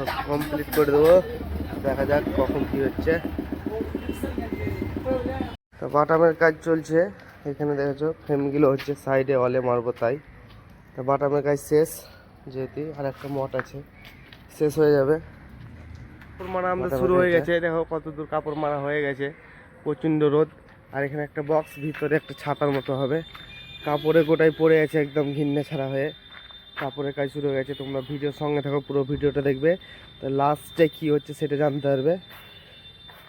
সব কমপ্লিট করে দেবো। দেখা যাক কখন কি হচ্ছে। তো বাটামের কাজ চলছে এখানে, দেখেছো ফ্রেমগুলো হচ্ছে সাইডে ওয়ালে মারবো তাই। তো বাটামের কাজ শেষ, যেহেতু আর একটা মট আছে, শেষ হয়ে যাবে। কাপড় মারা আমাদের শুরু হয়ে গেছে, দেখো কত দূর কাপড় মারা হয়ে গেছে, প্রচণ্ড রোদ। আর এখানে একটা বক্স, ভিতরে একটা ছাতার মতো হবে, কাপড়ে গোটাই পড়ে আছে একদম ঘিন্নে ছাড়া হয়ে। কাপড়ের কাজ শুরু হয়ে গেছে, তোমরা ভিডিওর সঙ্গে থাকো, পুরো ভিডিওটা দেখবে, তো লাস্টে কী হচ্ছে সেটা জানতে পারবে।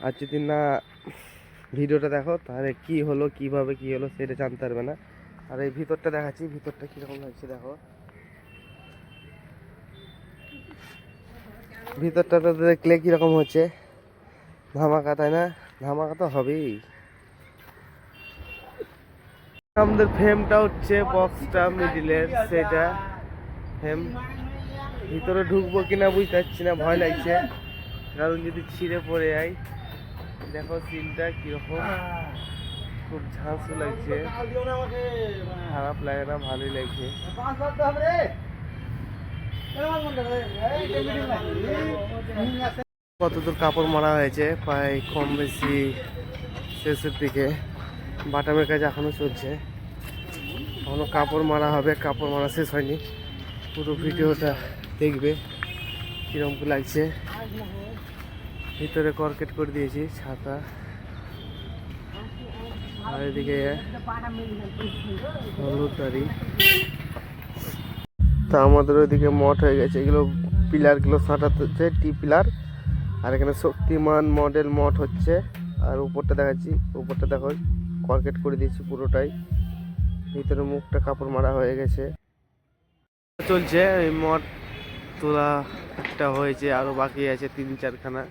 আর যদি না ভিডিওটা দেখো তাহলে কি হলো, কিভাবে কি হলো সেটা জানতে পারবে না। আর এই ভিতরটা দেখাচ্ছি, ভিতরটা কীরকম লাগছে দেখো। ভিতরটা তো দেখলে কীরকম হচ্ছে, ধামাকা তাই না? ধামাকা তো হবেই। আমাদের ফ্রেমটা হচ্ছে বক্সটা মিডিলের, সেটা ফ্রেম। ভিতরে ঢুকবো কিনা বুঝতে পারছি না, ভয় লাগছে, কারণ যদি ছিঁড়ে পড়ে যায়। দেখো সিনটা কিরকম, খুব ঝাঁসু লাগছে, খারাপ লাগে না, ভালোই লাগছে। কতদূর কাপড় মারা হয়েছে, প্রায় কম বেশি শেষের দিকে। বাটামের কাজ এখনো চলছে, এখনো কাপড় মারা হবে, কাপড় মারা শেষ হয়নি। পুরো ভিডিওটা দেখবে কিরকম লাগছে। ভিতরে কর্কেট করে দিয়েছি ছাতা, আর এদিকে হলুদ দাড়ি। তা আমাদের ওইদিকে মঠ হয়ে গেছে, এগুলো পিলারগুলো সাঁটাতে হচ্ছে, টি পিলার। আর এখানে শক্তিমান মডেল মঠ হচ্ছে। আর উপরটা দেখাচ্ছি, উপরটা দেখো কর্কেট করে দিয়েছি পুরোটাই। ভিতরে মুখটা কাপড় মারা হয়ে গেছে, চলছে। এই মঠ তোলা একটা হয়েছে, আরও বাকি আছে 3-4খানা।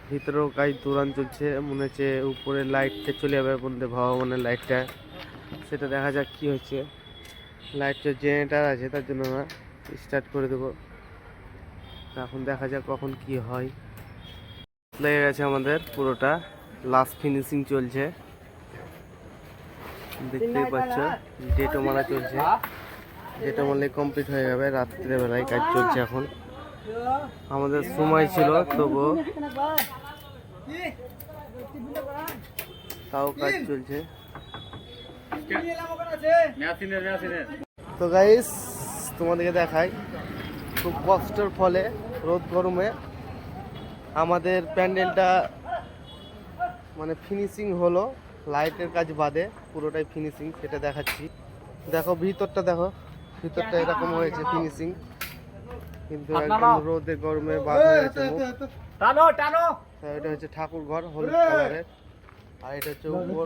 ভিতরেও কাজ দৌড়ান চলছে, মনে হচ্ছে উপরে লাইটটা চলে যাবে বন্ধে, ভগবানের লাইটটা, সেটা দেখা যাক কি হচ্ছে। লাইটটা জেনারেটার আছে তার জন্য না, স্টার্ট করে দেবো। এখন দেখা যাক কখন কি হয়। লেগে গেছে আমাদের পুরোটা, লাস্ট ফিনিশিং চলছে, দেখতেই পাচ্ছ। ডেটও মারা চলছে, ডেটও মারলে কমপ্লিট হয়ে যাবে। রাত্রেবেলায় কাজ চলছে এখন, আমাদের সময় ছিল তবু তাও কাজ চলছে। তো গাইস তোমাদেরকে দেখাই, খুব কষ্টের ফলে রোদ গরমে আমাদের প্যান্ডেলটা মানে ফিনিশিং হলো, লাইটের কাজ বাদে পুরোটাই ফিনিশিং, সেটা দেখাচ্ছি। দেখো ভিতরটা, দেখো ভিতরটা এরকম হয়েছে ফিনিশিং, কিন্তু একদম রোদে গরমে বাদ হয়ে গেছে মুখ। এটা হচ্ছে ঠাকুর ঘর হলুদ কালারের, আর এটা হচ্ছে উপর।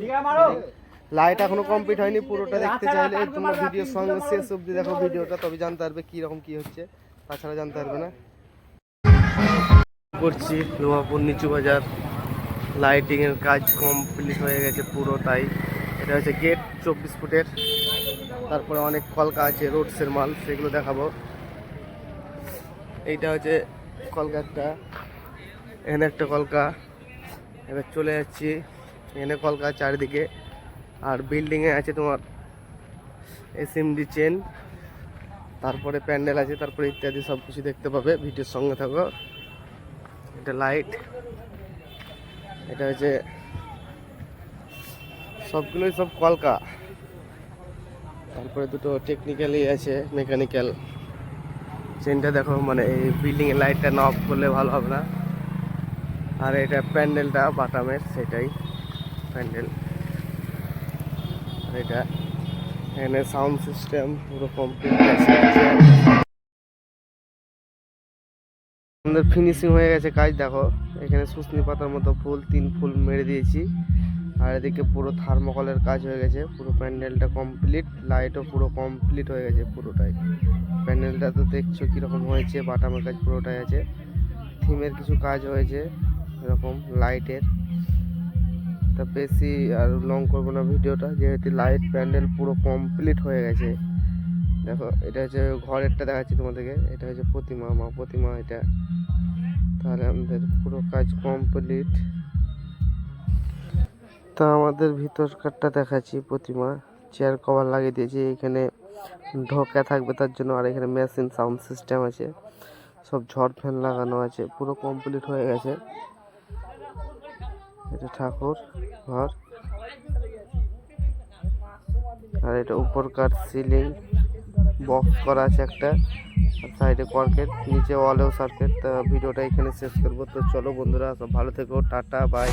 লাইট এখনো কমপ্লিট হয়নি, পুরোটা দেখতে চাইলে তোমরা ভিডিওর সঙ্গে শেষ অবধি দেখো ভিডিওটা, তবে জানতে পারবে কীরকম কী হচ্ছে, তাছাড়া জানতে পারবে না। করছি লোহাপুর নিচু বাজার, লাইটিংয়ের কাজ কমপ্লিট হয়ে গেছে পুরোটাই। এটা হচ্ছে গেট 24 ফুটের, তারপরে অনেক কলকা আছে রোডসের মাল, সেগুলো দেখাবো। এইটা হচ্ছে কলকাতা, এখানে একটা কলকা, এবার চলে যাচ্ছি, এখানে কলকা চারিদিকে। আর বিল্ডিংয়ে আছে তোমার এসএমডি চেন, তারপরে প্যান্ডেল আছে, তারপরে ইত্যাদি সব কিছু দেখতে পাবে, ভিডিওর সঙ্গে থাকো। এটা লাইট, এটা হচ্ছে সবগুলোই সব কলকা। তারপরে দুটো টেকনিক্যালি আছে, মেকানিক্যাল। চেনটা দেখো, মানে এই বিল্ডিংয়ের লাইটটা না অফ করলে ভালো হবে না। আর এটা প্যান্ডেলটা বাটামের, সেটাই প্যান্ডেল। আর এটা এখানে সাউন্ড সিস্টেম পুরো কমপ্লিট আছে। আমাদের ফিনিশিং হয়ে গেছে কাজ, দেখো এখানে সুস্নি পাতার মতো ফুল, 3 ফুল মেরে দিয়েছি। আর এদিকে পুরো থার্মোকলের কাজ হয়ে গেছে, পুরো প্যান্ডেলটা কমপ্লিট, লাইটও পুরো কমপ্লিট হয়ে গেছে পুরোটাই। প্যান্ডেলটা তো দেখছো কীরকম হয়েছে, বাটামের কাজ পুরোটাই আছে, থিমের কিছু কাজ হয়েছে এরকম লাইটের। তা বেশি আর লং করবো না ভিডিওটা, যেহেতু লাইট প্যান্ডেল পুরো কমপ্লিট হয়ে গেছে। দেখো এটা হচ্ছে ঘরেরটা দেখাচ্ছি তোমাদেরকে, এটা হচ্ছে প্রতিমা, মা প্রতিমা এটা। তাহলে আমাদের পুরো কাজ কমপ্লিট। তা আমাদের ভিতরকারটা দেখাচ্ছি, প্রতিমা চেয়ার কভার লাগিয়ে দিয়েছি, এখানে ঢোকা থাকবে তার জন্য। আর এখানে মেশিন সাউন্ড সিস্টেম আছে, সব ঝড় ফ্যান লাগানো আছে, পুরো কমপ্লিট হয়ে গেছে। এটা ঠাকুর ঘর, আর এটা উপরকার সিলিং বক্স করা আছে একটা, আর সাইডে কর্কেট, নিচে ওয়ালেও সার্কেট। তা ভিডিওটা এখানে শেষ করবো। তো চলো বন্ধুরা, সব ভালো থেকো, টাটা বাই।